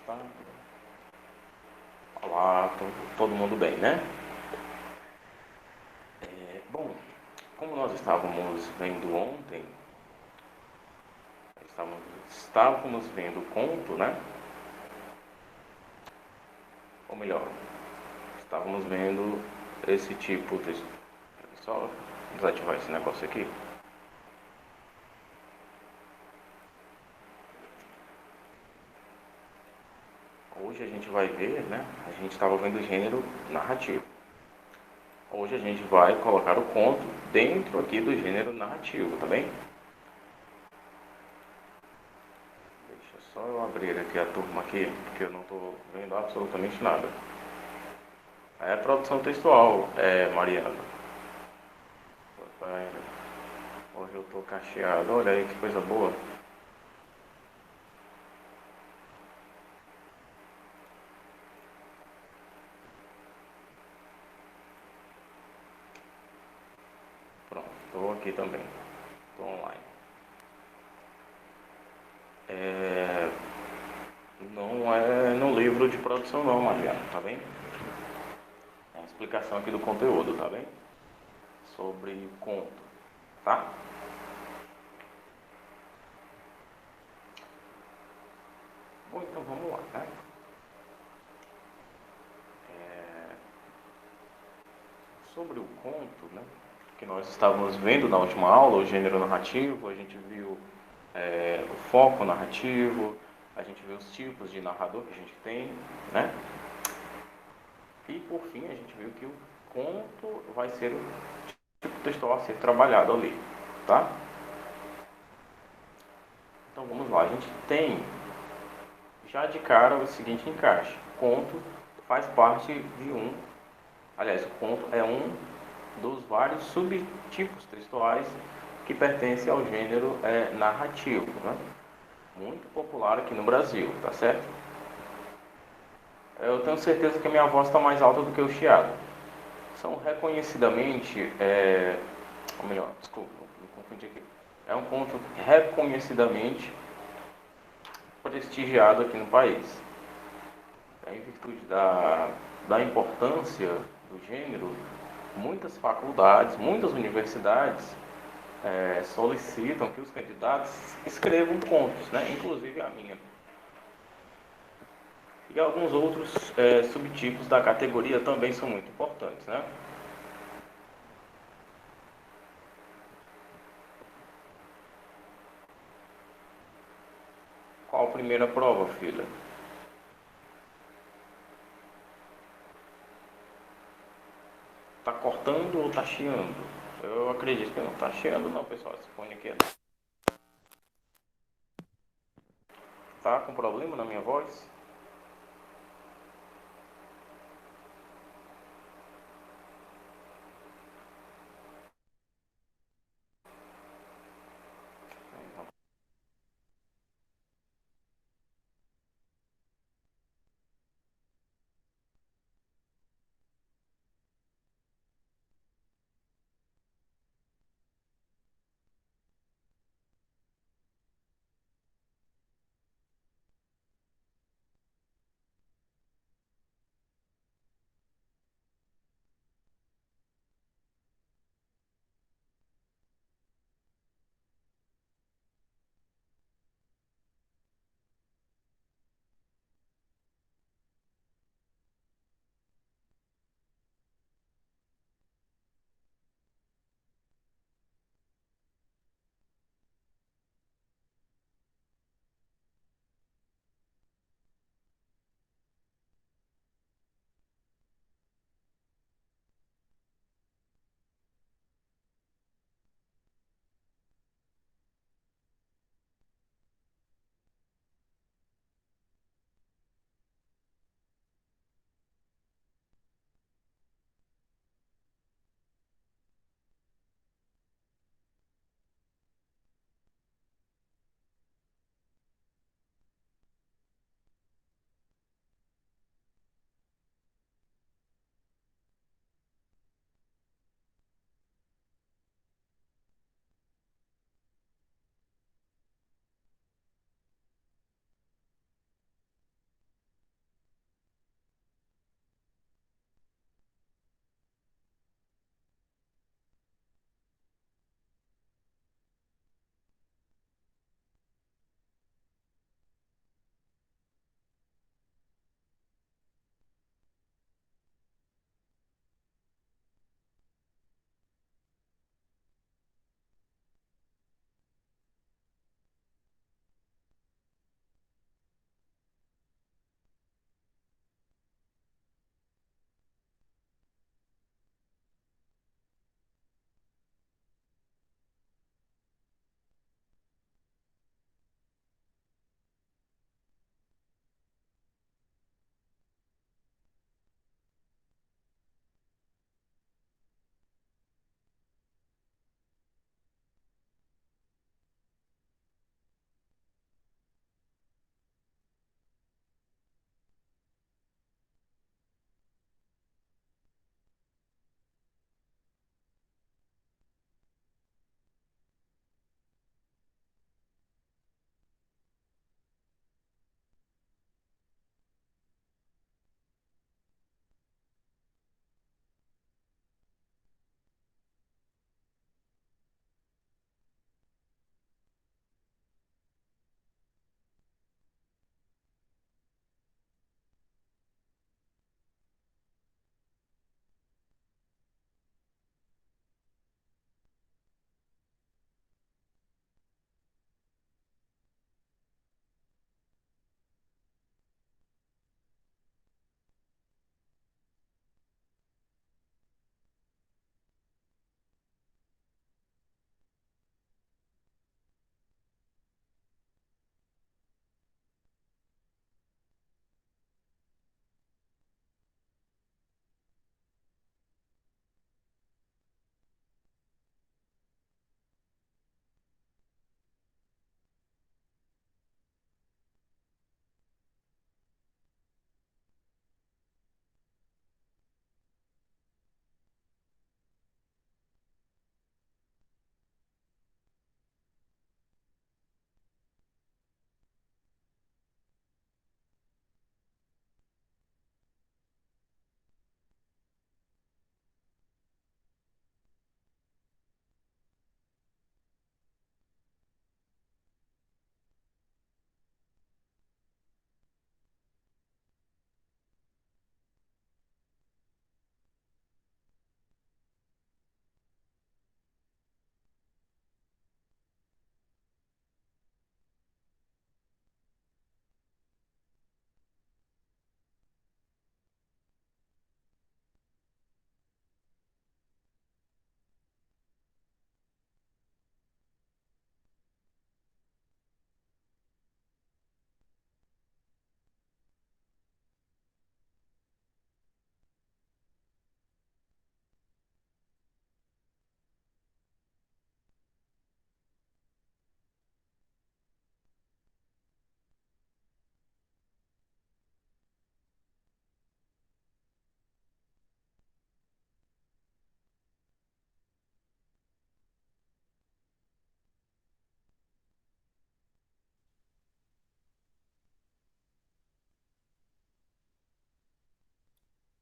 Tá. Olá, todo mundo bem, né? Bom, como nós estávamos vendo ontem, estávamos vendo o conto, né? Ou melhor, estávamos vendo esse tipo de... Só desativar esse negócio aqui. Hoje a gente vai ver, né? A gente estava vendo o gênero narrativo. Hoje a gente vai colocar o conto dentro aqui do gênero narrativo, tá bem? Deixa só eu abrir aqui a turma aqui, porque eu não estou vendo absolutamente nada. É produção textual, Mariana. Papai, hoje eu tô cacheado, olha aí que coisa boa. Pronto, tô aqui também, tô online. É, não é no livro de produção não, Mariana, tá bem? É a explicação aqui do conteúdo, tá bem? Sobre conto, tá? Bom, então vamos lá, né? Sobre o conto, né? Que nós estávamos vendo na última aula, o gênero narrativo, a gente viu o foco narrativo, a gente viu os tipos de narrador que a gente tem, né? E por fim a gente viu que o conto vai ser o tipo textual a ser trabalhado ali, tá? Então vamos lá, a gente tem já de cara o seguinte encaixe: conto faz parte de aliás, o conto é um dos vários subtipos textuais que pertencem ao gênero narrativo, né? Muito popular aqui no Brasil, tá certo? Eu tenho certeza que a minha voz está mais alta do que o chiado. São reconhecidamente, ou melhor, desculpa, me confundi aqui. É um conto reconhecidamente prestigiado aqui no país. Em virtude da importância do gênero, muitas faculdades, muitas universidades solicitam que os candidatos escrevam contos, né? Inclusive a minha. E alguns outros subtipos da categoria também são muito importantes, né? Qual a primeira prova, filha? Tá cortando ou tá chiando? Eu acredito que não tá chiando não, pessoal. Esse fone aqui tá com problema na minha voz?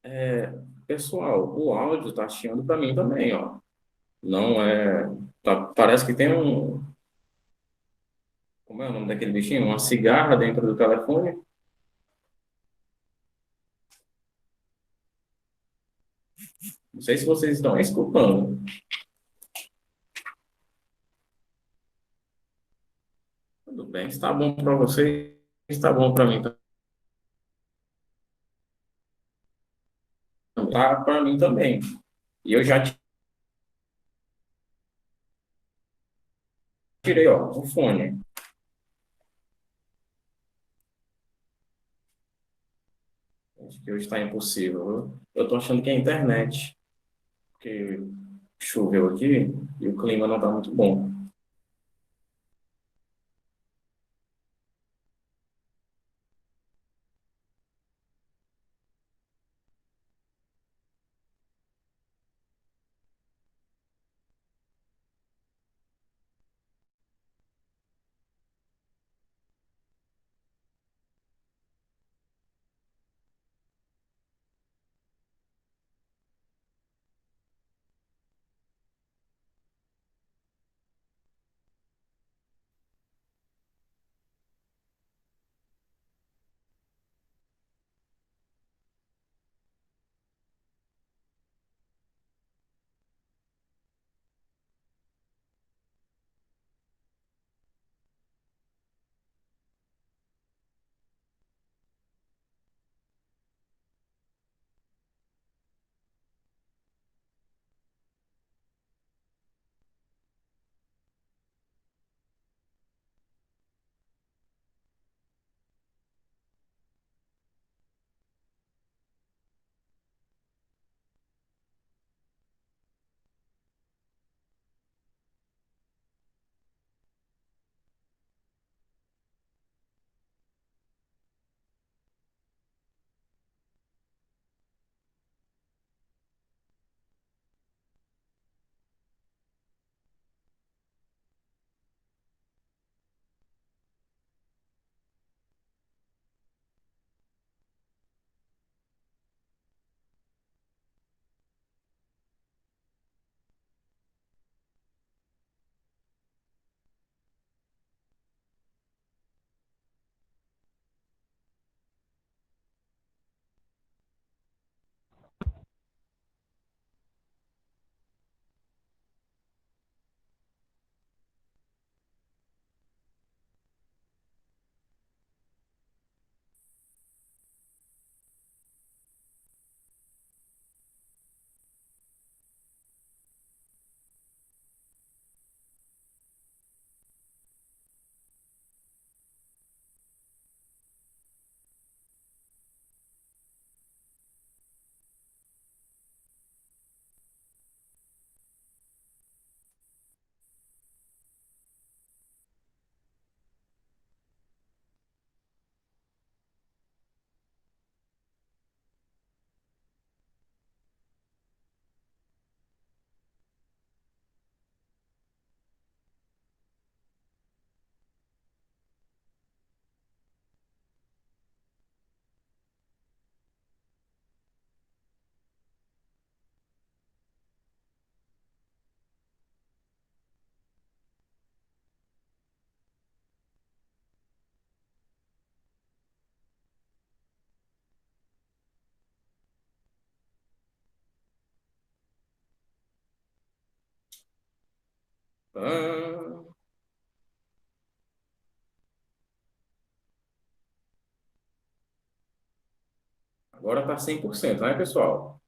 É, pessoal, o áudio tá chiando para mim também, ó. Não é. Parece que tem um. Como é o nome daquele bichinho? Uma cigarra dentro do telefone. Não sei se vocês estão escutando. Tudo bem, está bom para vocês, está bom para mim também. Tá para mim também. E eu já tirei, ó, o fone. Acho que hoje está impossível, viu? Eu tô achando que é a internet, porque choveu aqui e o clima não está muito bom. Ah, agora está 100%, né, pessoal?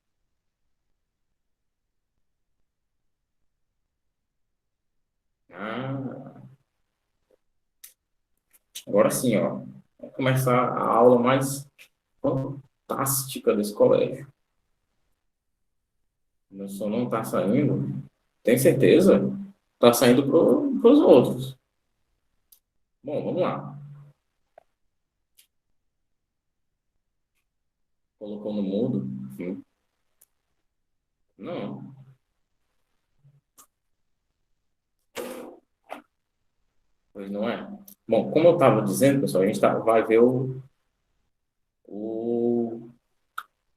Ah, agora sim, ó. Vai começar a aula mais fantástica desse colégio. Meu som não está saindo. Tem certeza? Está saindo para os outros. Bom, vamos lá. Colocou no mudo? Sim. Não, pois não é. Bom, como eu estava dizendo, pessoal, a gente vai ver o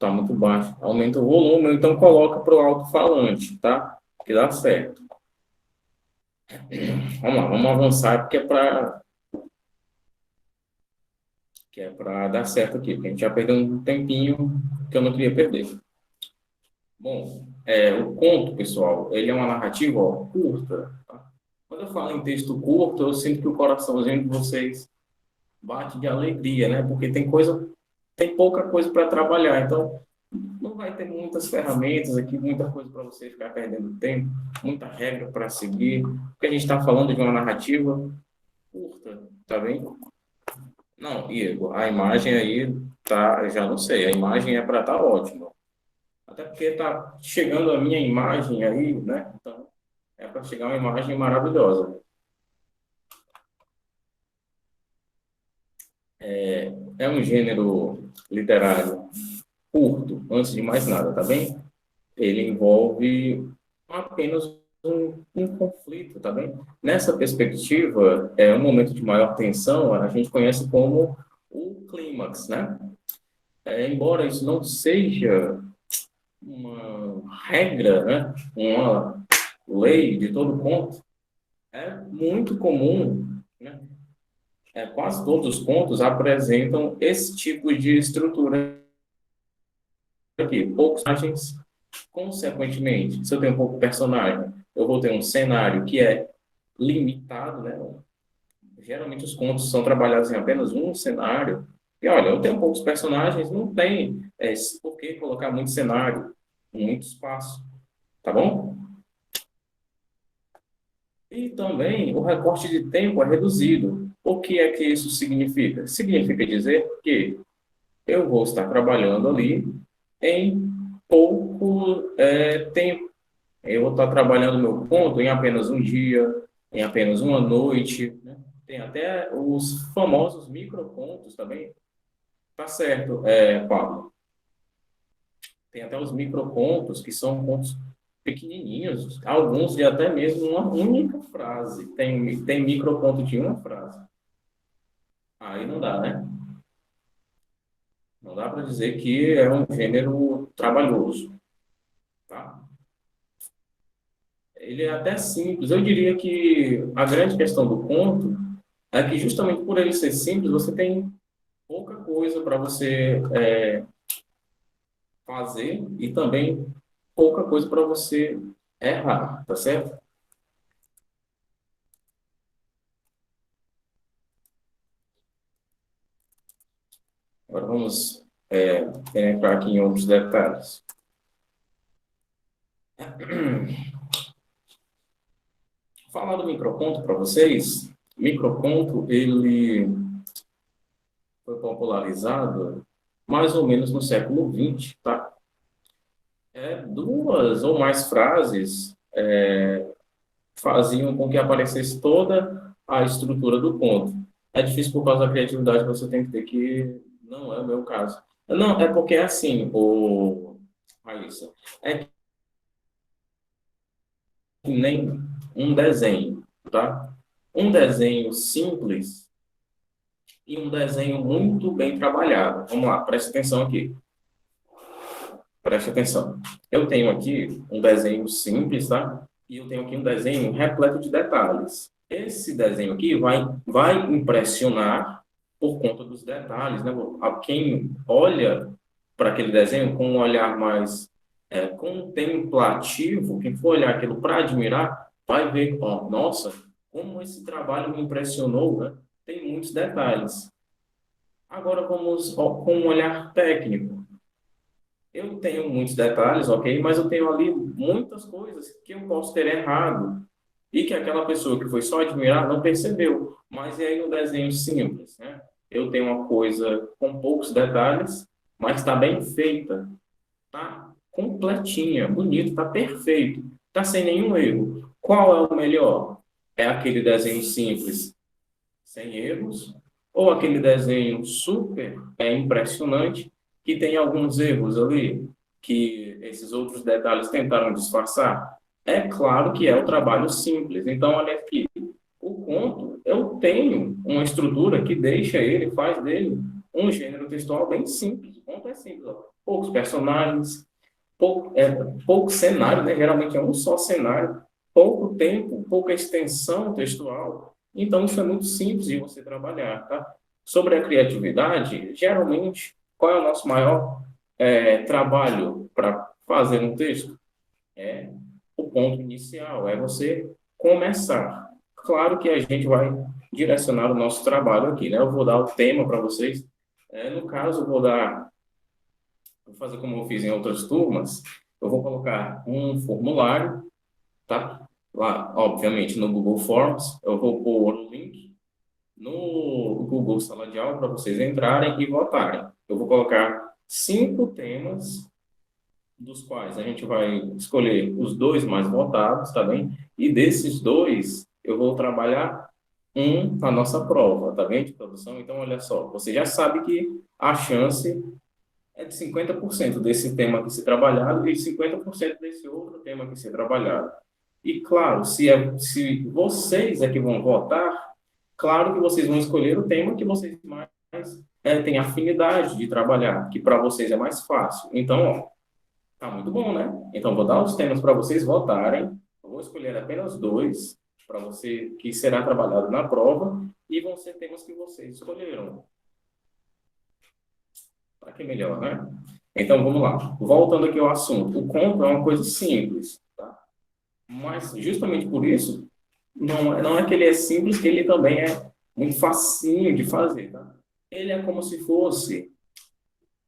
Tá muito baixo. Aumenta o volume, ou então coloca para o alto-falante, tá? Que dá certo. Vamos lá, vamos avançar, porque é para dar certo aqui, porque a gente já perdeu um tempinho que eu não queria perder. Bom, o conto, pessoal, ele é uma narrativa, ó, curta, tá? Quando eu falo em texto curto, eu sinto que o coraçãozinho de vocês bate de alegria, né? Porque tem pouca coisa para trabalhar, então não vai ter muitas ferramentas aqui, muita coisa para você ficar perdendo tempo, muita regra para seguir, porque a gente está falando de uma narrativa curta, tá bem? Não, Igor, a imagem aí tá, já não sei, a imagem é para estar ótima. Até porque tá chegando a minha imagem aí, né? Então, é para chegar uma imagem maravilhosa. É um gênero literário curto, antes de mais nada, tá bem? Ele envolve apenas um conflito, tá bem? Nessa perspectiva, é um momento de maior tensão, a gente conhece como o clímax, né? Embora isso não seja uma regra, né? Uma lei de todo conto, é muito comum, né? Quase todos os contos apresentam esse tipo de estrutura aqui. Poucos personagens, consequentemente, se eu tenho pouco personagem, eu vou ter um cenário que é limitado, né? Geralmente os contos são trabalhados em apenas um cenário. E olha, eu tenho poucos personagens, não tem por que colocar muito cenário, muito espaço, tá bom? E também o recorte de tempo é reduzido. O que é que isso significa? Significa dizer que eu vou estar trabalhando ali em pouco tempo. Eu vou estar trabalhando meu conto em apenas um dia, em apenas uma noite, né? Tem até os famosos microcontos também. Tá certo, Pablo. Tem até os microcontos, que são contos pequenininhos, alguns de até mesmo uma única frase. Tem microconto de uma frase. Aí não dá, né? Não dá para dizer que é um gênero trabalhoso, tá? Ele é até simples. Eu diria que a grande questão do conto é que justamente por ele ser simples, você tem pouca coisa para você fazer e também pouca coisa para você errar, tá certo? Agora vamos entrar aqui em outros detalhes. Falar do microconto para vocês. O microconto, ele foi popularizado mais ou menos no século XX, tá? Duas ou mais frases faziam com que aparecesse toda a estrutura do conto. É difícil por causa da criatividade que você tem que ter, que não é o meu caso. Não, é porque é assim, Raíssa, é que nem um desenho, tá? Um desenho simples e um desenho muito bem trabalhado. Vamos lá, preste atenção aqui. Preste atenção. Eu tenho aqui um desenho simples, tá? E eu tenho aqui um desenho repleto de detalhes. Esse desenho aqui vai impressionar por conta dos detalhes, né? Quem olha para aquele desenho com um olhar mais contemplativo, quem for olhar aquilo para admirar, vai ver, ó, nossa, como esse trabalho me impressionou, né? Tem muitos detalhes. Agora vamos com um olhar técnico. Eu tenho muitos detalhes, ok, mas eu tenho ali muitas coisas que eu posso ter errado e que aquela pessoa que foi só admirar não percebeu. Mas e aí no desenho simples, né? Eu tenho uma coisa com poucos detalhes, mas está bem feita, tá completinha, bonito, tá perfeito, tá sem nenhum erro. Qual é o melhor? É aquele desenho simples, sem erros, ou aquele desenho super impressionante que tem alguns erros ali que esses outros detalhes tentaram disfarçar? É claro que é o trabalho simples. Então, olha aqui, o conto, eu tenho uma estrutura que deixa ele, faz dele um gênero textual bem simples. O conto é simples. Ó. poucos personagens, pouco cenário, né? Geralmente é um só cenário, pouco tempo, pouca extensão textual. Então, isso é muito simples de você trabalhar, tá? Sobre a criatividade, geralmente, qual é o nosso maior trabalho para fazer um texto? É o ponto inicial, é você começar. Claro que a gente vai direcionar o nosso trabalho aqui, né? Eu vou dar o tema para vocês. No caso, vou fazer como eu fiz em outras turmas, eu vou colocar um formulário, tá? Lá, obviamente, no Google Forms, eu vou pôr o link no Google Sala de Aula para vocês entrarem e votarem. Eu vou colocar 5 temas dos quais a gente vai escolher os 2 mais votados, tá bem? E desses 2, eu vou trabalhar um na nossa prova, tá bem? De produção. Então, olha só, você já sabe que a chance é de 50% desse tema que ser trabalhado e 50% desse outro tema que ser trabalhado. E, claro, se vocês é que vão votar, claro que vocês vão escolher o tema que vocês mais têm afinidade de trabalhar, que para vocês é mais fácil. Então, ó, tá muito bom, né? Então, vou dar os temas para vocês votarem. Eu vou escolher apenas 2 para você que será trabalhado na prova e vão ser temas que vocês escolheram. Para que melhor, né? Então, vamos lá. Voltando aqui ao assunto. O conto é uma coisa simples, tá? Mas, justamente por isso, não é que ele é simples, que ele também é muito facinho de fazer, tá? Ele é como se fosse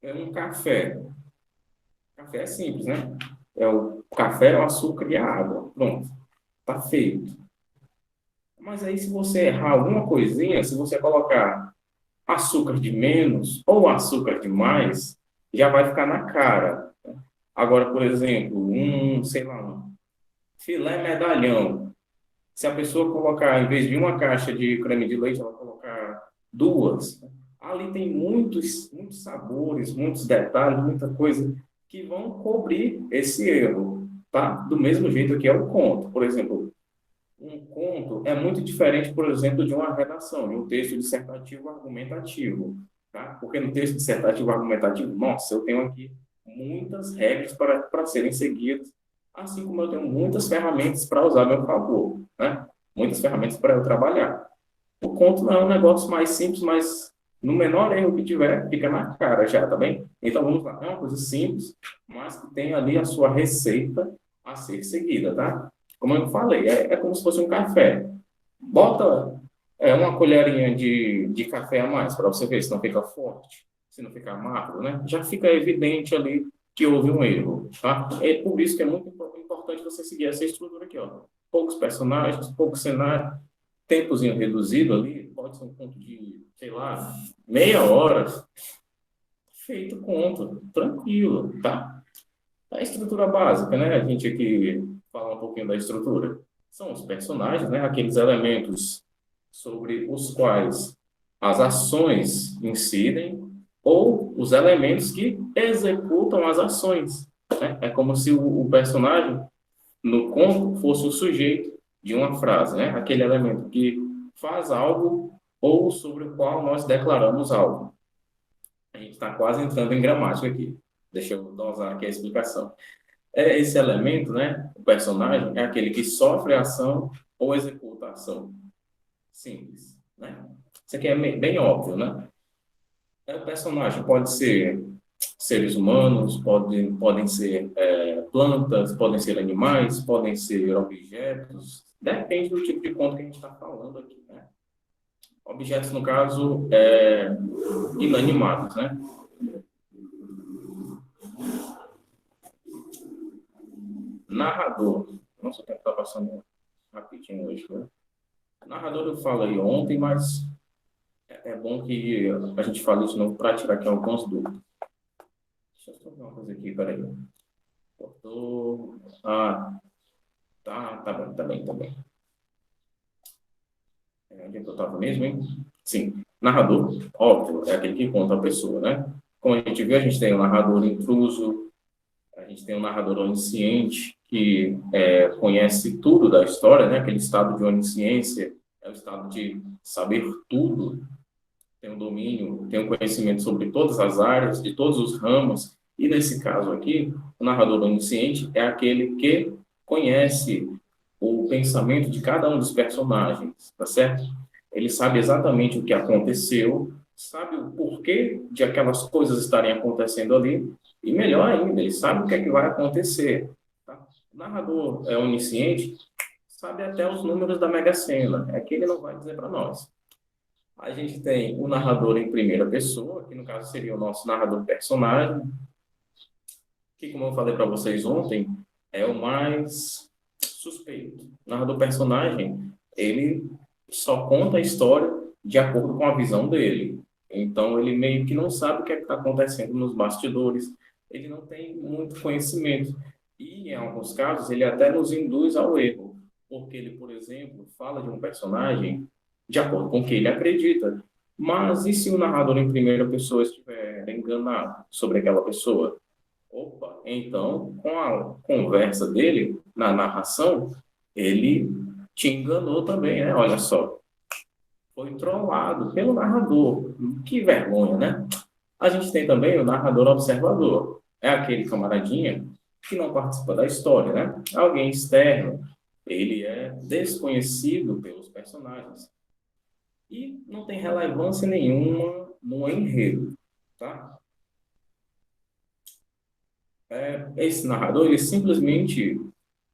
um café. Café é simples, né? É o café, o açúcar e a água. Pronto. Tá feito. Mas aí, se você errar alguma coisinha, se você colocar açúcar de menos ou açúcar de mais, já vai ficar na cara. Agora, por exemplo, sei lá, um filé medalhão. Se a pessoa colocar, em vez de uma caixa de creme de leite, ela colocar 2, ali tem muitos sabores, muitos detalhes, muita coisa que vão cobrir esse erro, tá? Do mesmo jeito que é o conto. Por exemplo, um conto é muito diferente, por exemplo, de uma redação, de um texto dissertativo argumentativo, tá? Porque no texto dissertativo argumentativo, nossa, eu tenho aqui muitas regras para serem seguidas, assim como eu tenho muitas ferramentas para usar a meu favor, né? Muitas ferramentas para eu trabalhar. O conto não é um negócio mais simples, mas no menor erro que tiver, fica na cara já, tá bem? Então vamos lá. É uma coisa simples, mas que tem ali a sua receita a ser seguida, tá? Como eu falei, é como se fosse um café. Bota uma colherinha de café a mais para você ver se não fica forte, se não fica amargo, né? Já fica evidente ali que houve um erro, tá? É por isso que é muito importante você seguir essa estrutura aqui, ó. Poucos personagens, pouco cenário, tempozinho reduzido ali, pode ser um ponto de, sei lá, meia hora, feito conto, tranquilo, tá? A estrutura básica, né? A gente aqui fala um pouquinho da estrutura. São os personagens, né? Aqueles elementos sobre os quais as ações incidem ou os elementos que executam as ações, né? É como se o personagem no conto fosse o sujeito de uma frase, né? Aquele elemento que faz algo ou sobre o qual nós declaramos algo. A gente está quase entrando em gramática aqui. Deixa eu dosar aqui a explicação. Esse elemento, né? O personagem é aquele que sofre a ação ou executa a ação. Simples, né? Isso aqui é bem óbvio, né? O personagem pode ser seres humanos, podem ser plantas, podem ser animais, podem ser objetos, depende do tipo de conto que a gente está falando aqui, né? Objetos, no caso, inanimados, né? Narrador. Nossa, o tempo está passando rapidinho hoje, né? Narrador eu falei ontem, mas é bom que a gente fale isso de novo para tirar aqui algumas dúvidas. Deixa eu só ver uma coisa aqui, peraí. Cortou. Ah, tá bem, tá bem, tá bem. Onde é que eu estava mesmo, hein? Sim, narrador, óbvio, é aquele que conta a pessoa, né? Como a gente viu, a gente tem um narrador intruso, a gente tem um narrador onisciente, que conhece tudo da história, né? Aquele estado de onisciência, é o estado de saber tudo, tem um domínio, tem um conhecimento sobre todas as áreas, de todos os ramos, E nesse caso aqui, o narrador onisciente é aquele que conhece o pensamento de cada um dos personagens, tá certo? Ele sabe exatamente o que aconteceu, sabe o porquê de aquelas coisas estarem acontecendo ali, e melhor ainda, ele sabe o que é que vai acontecer. Tá? O narrador é onisciente, sabe até os números da Mega Sena, é que ele não vai dizer para nós. A gente tem o narrador em primeira pessoa, que no caso seria o nosso narrador personagem, que, como eu falei para vocês ontem, é o mais suspeito. O narrador personagem, ele só conta a história de acordo com a visão dele. Então, ele meio que não sabe o que é está acontecendo nos bastidores, ele não tem muito conhecimento. E, em alguns casos, ele até nos induz ao erro, porque ele, por exemplo, fala de um personagem de acordo com o que ele acredita. Mas e se o narrador em primeira pessoa estiver enganado sobre aquela pessoa? Opa, então, com a conversa dele, na narração, ele te enganou também, né? Olha só, foi trollado pelo narrador. Que vergonha, né? A gente tem também o narrador observador. É aquele camaradinha que não participa da história, né? Alguém externo. Ele é desconhecido pelos personagens e não tem relevância nenhuma no enredo, tá? Esse narrador, ele simplesmente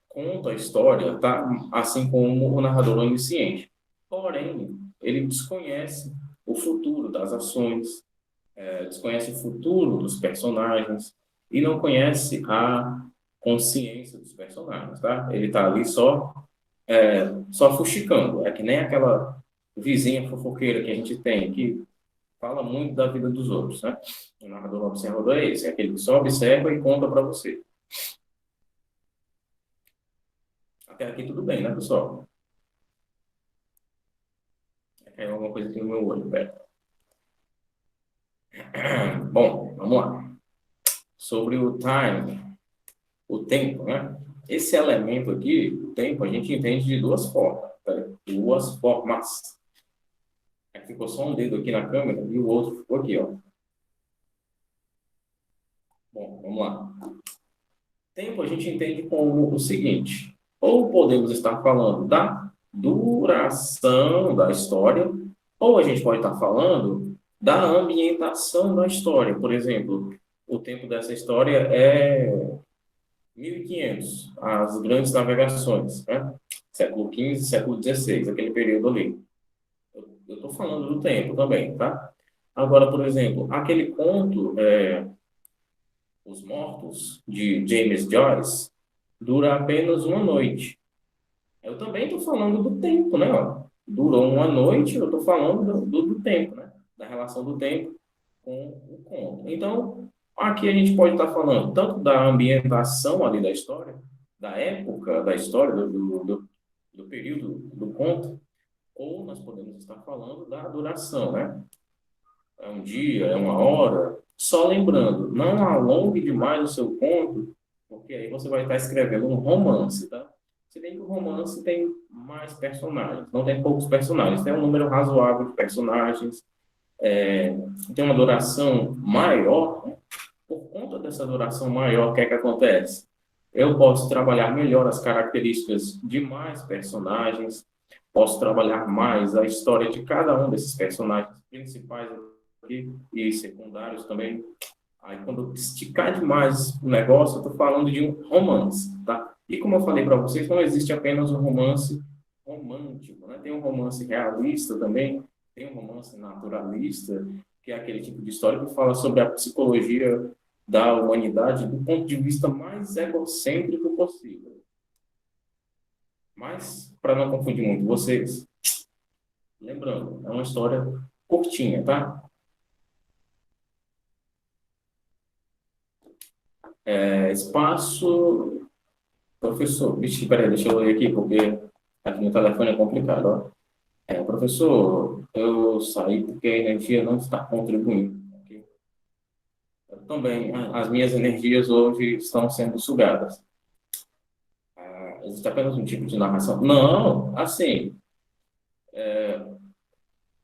conta a história, tá? Assim como o narrador onisciente. Porém, ele desconhece o futuro das ações, desconhece o futuro dos personagens e não conhece a consciência dos personagens, tá? Ele tá ali só fuxicando. É que nem aquela vizinha fofoqueira que a gente tem, que fala muito da vida dos outros, né? O narrador observador é esse, é aquele que só observa e conta para você. Até aqui tudo bem, né, pessoal? É alguma coisa aqui no meu olho, pera. Bom, vamos lá. Sobre o time, o tempo, né? Esse elemento aqui, o tempo, a gente entende de duas formas. Tá? Duas formas. Aqui ficou só um dedo aqui na câmera e o outro ficou aqui, ó. Bom, vamos lá. Tempo a gente entende como o seguinte: ou podemos estar falando da duração da história, ou a gente pode estar falando da ambientação da história. Por exemplo, o tempo dessa história é 1500, as grandes navegações, né? Século XV, século XVI, aquele período ali. Eu estou falando do tempo também, tá? Agora, por exemplo, aquele conto, Os Mortos, de James Joyce, dura apenas uma noite. Eu também estou falando do tempo, né? Ó? Durou uma noite, eu estou falando do tempo, né? Da relação do tempo com o conto. Então, aqui a gente pode estar falando tanto da ambientação ali da história, da época da história, do período do conto, ou nós podemos estar falando da duração, né? É um dia, é uma hora. Só lembrando, não alongue demais o seu conto, porque aí você vai estar escrevendo um romance, tá? Se bem que o romance tem mais personagens, não tem poucos personagens, tem um número razoável de personagens, tem uma duração maior, né? Por conta dessa duração maior, o que é que acontece? Eu posso trabalhar melhor as características de mais personagens, posso trabalhar mais a história de cada um desses personagens principais aqui, e secundários também. Aí, quando eu esticar demais o negócio, eu estou falando de um romance, tá? E como eu falei para vocês, não existe apenas um romance romântico, né? Tem um romance realista também, tem um romance naturalista, que é aquele tipo de história que fala sobre a psicologia da humanidade do ponto de vista mais egocêntrico possível. Mas, para não confundir muito vocês, lembrando, é uma história curtinha, tá? Espaço. Professor, vixe, peraí, deixa eu ler aqui, porque aqui no telefone é complicado, ó. Professor, eu saí porque a energia não está contribuindo. Ok? Eu também, as minhas energias hoje estão sendo sugadas. Existe apenas um tipo de narração? Não, assim,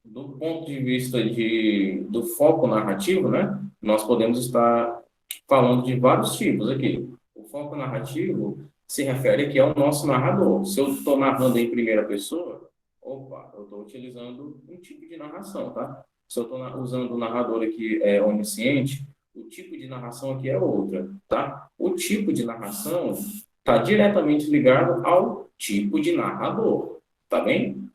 do ponto de vista do foco narrativo, né? Nós podemos estar falando de vários tipos aqui. O foco narrativo se refere aqui ao nosso narrador. Se eu estou narrando em primeira pessoa, opa, eu estou utilizando um tipo de narração, tá? Se eu estou usando o narrador aqui onisciente, o tipo de narração aqui é outra, tá? O tipo de narração está diretamente ligado ao tipo de narrador, tá bem?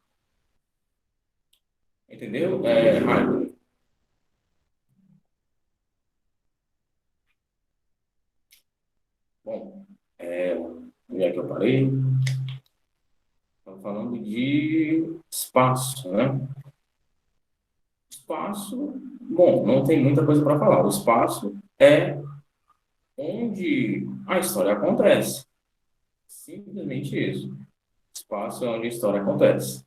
Entendeu? Raimundo? Bom, onde é que eu parei? Estamos falando de espaço, né? Espaço, bom, não tem muita coisa para falar. O espaço é onde a história acontece. Simplesmente isso. Espaço é onde a história acontece.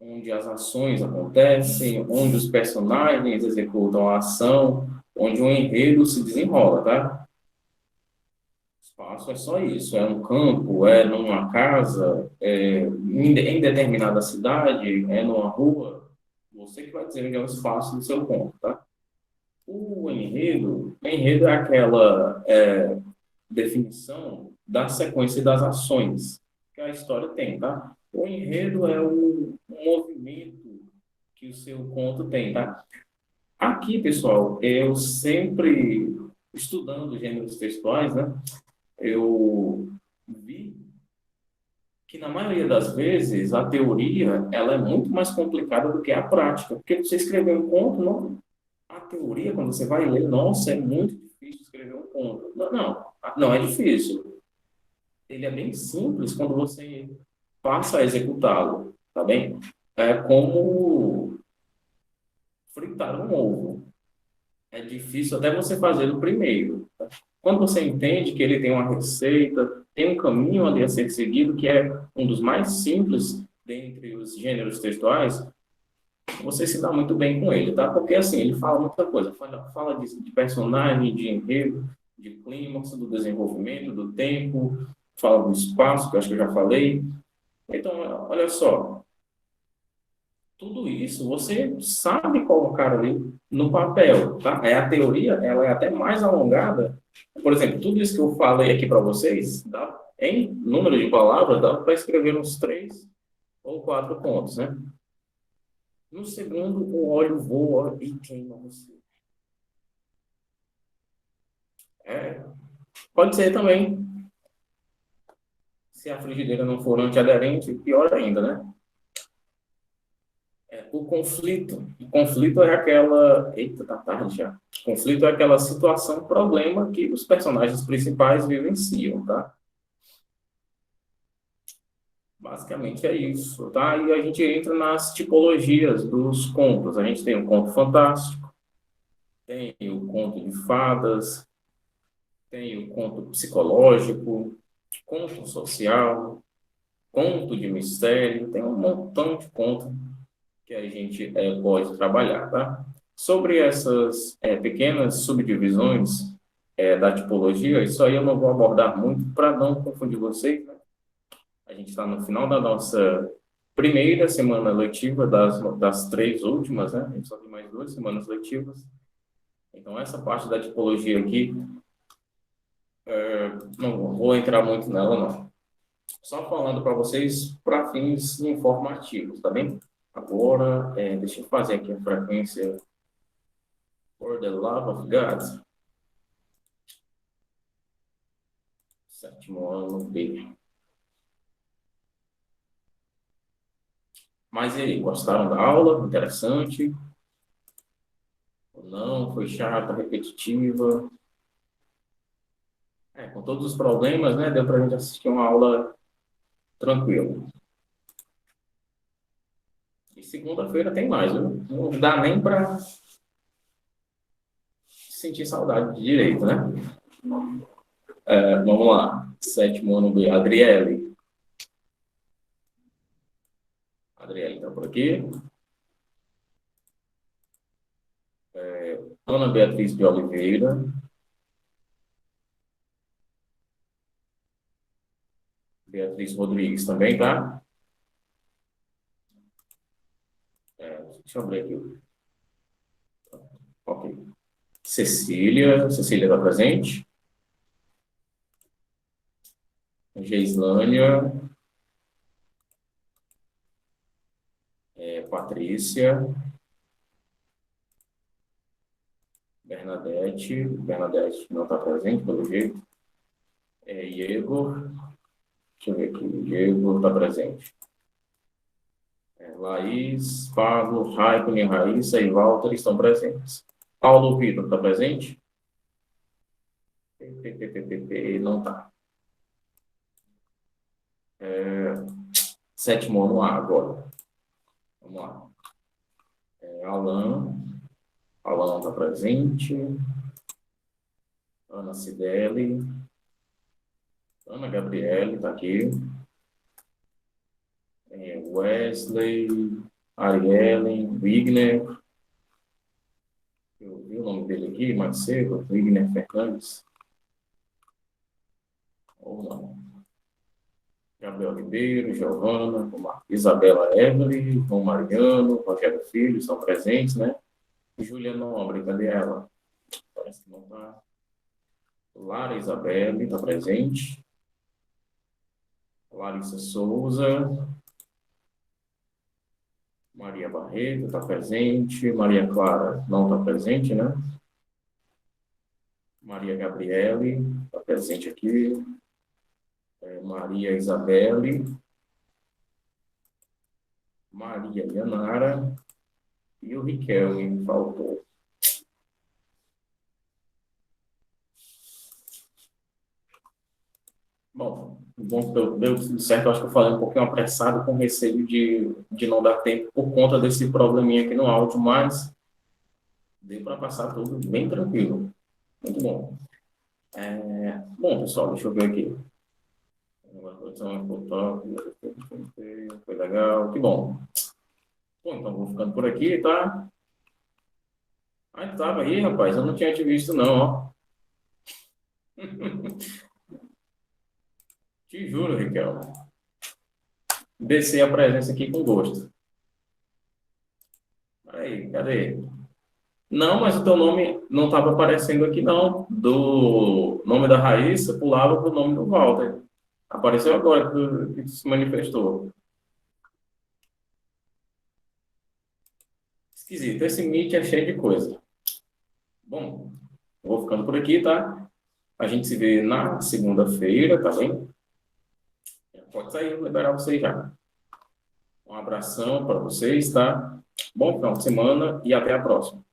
Onde as ações acontecem, onde os personagens executam a ação, onde o enredo se desenrola, tá? Espaço é só isso, é um campo, é numa casa, em determinada cidade, é numa rua. Você que vai dizer onde é o espaço do seu ponto, tá? O enredo é aquela definição da sequência das ações que a história tem, tá? O enredo é o movimento que o seu conto tem, tá? Aqui, pessoal, eu sempre estudando gêneros textuais, né? Eu vi que na maioria das vezes a teoria ela é muito mais complicada do que a prática, porque você escrever um conto, não, a teoria quando você vai ler, nossa, é muito difícil escrever um conto. Não, não, não é difícil. Ele é bem simples quando você passa a executá-lo, tá bem? É como fritar um ovo. É difícil até você fazer o primeiro. Tá? Quando você entende que ele tem uma receita, tem um caminho ali a ser seguido, que é um dos mais simples dentre os gêneros textuais, você se dá muito bem com ele, tá? Porque, assim, ele fala muita coisa. Fala de personagem, de enredo, de clímax, do desenvolvimento, do tempo, fala do espaço, que eu acho que eu já falei. Então, olha só, tudo isso você sabe colocar ali no papel, tá? A teoria, ela é até mais alongada. Por exemplo, tudo isso que eu falei aqui para vocês, dá, em número de palavras, dá para escrever uns 3 ou 4 pontos, né? No segundo, o óleo voa e queima você. É, pode ser também, se a frigideira não for antiaderente, pior ainda, né? O conflito é aquela. Eita, tá tarde já. O conflito é aquela situação, problema que os personagens principais vivenciam, tá? Basicamente é isso, tá? E a gente entra nas tipologias dos contos. A gente tem o conto fantástico, tem o conto de fadas, tem o conto psicológico, conto social, conto de mistério, tem um montão de conto que a gente pode trabalhar, tá? Sobre essas pequenas subdivisões da tipologia, isso aí eu não vou abordar muito para não confundir vocês, né? A gente está no final da nossa primeira semana letiva, das 3 últimas, né? A gente só tem mais 2 semanas letivas. Então, essa parte da tipologia aqui, não vou entrar muito nela, não. Só falando para vocês para fins informativos, tá bem? Agora, deixa eu fazer aqui a frequência For the Love of God, 7º ano B. Mas e aí, gostaram da aula? Interessante? Ou não? Foi chata, repetitiva? Com todos os problemas, né? Deu para a gente assistir uma aula tranquila. E segunda-feira tem mais, viu? Não dá nem para sentir saudade de direito, né? Vamos lá. 7º ano B. Adriele. Adriele está por aqui. Ana Beatriz de Oliveira. Beatriz Rodrigues também, tá? Deixa eu abrir aqui. Ok. Cecília está presente. Geislânia, Patrícia, Bernadette não está presente, pelo jeito. Igor, deixa eu ver aqui, Igor está presente. Laís, Pablo, Raikkonen, Raíssa e Walter estão presentes. Paulo Vitor está presente? Não está. Sétimo ano A agora. Vamos lá. Alan não está presente. Ana Cidelli. Ana Gabriele está aqui. Wesley, Ariellen, Wigner. Eu vi o nome dele aqui mais cedo, Wigner Fernandes. Ou não. Gabriel Ribeiro, Giovana, Isabela Evelyn, João Mariano, Rogério Filho, estão presentes, né? Júlia Nobre, cadê ela? Parece que não está. Lara Isabelle, está presente. Larissa Souza. Maria Barreto está presente. Maria Clara não está presente, né? Maria Gabriele está presente aqui. Maria Isabelle. Maria Yanara. E o Riquelme faltou. Bom deu tudo certo. Eu acho que eu falei um pouquinho apressado, com receio de não dar tempo por conta desse probleminha aqui no áudio, mas deu para passar tudo bem tranquilo. Muito bom. Bom, pessoal, deixa eu ver aqui. Foi legal, que bom. Bom, então vou ficando por aqui, tá? Tava aí, rapaz, eu não tinha te visto, não, ó. Te juro, Riquelme. Descer a presença aqui com gosto. Aí, cadê? Não, mas o teu nome não estava aparecendo aqui, não. Do nome da Raíssa, pulava para o nome do Walter. Apareceu agora que tu se manifestou. Esquisito. Esse Meet é cheio de coisa. Bom, vou ficando por aqui, tá? A gente se vê na segunda-feira, tá bem? Pode sair, vou liberar vocês já. Um abração para vocês, tá? Bom final de semana e até a próxima.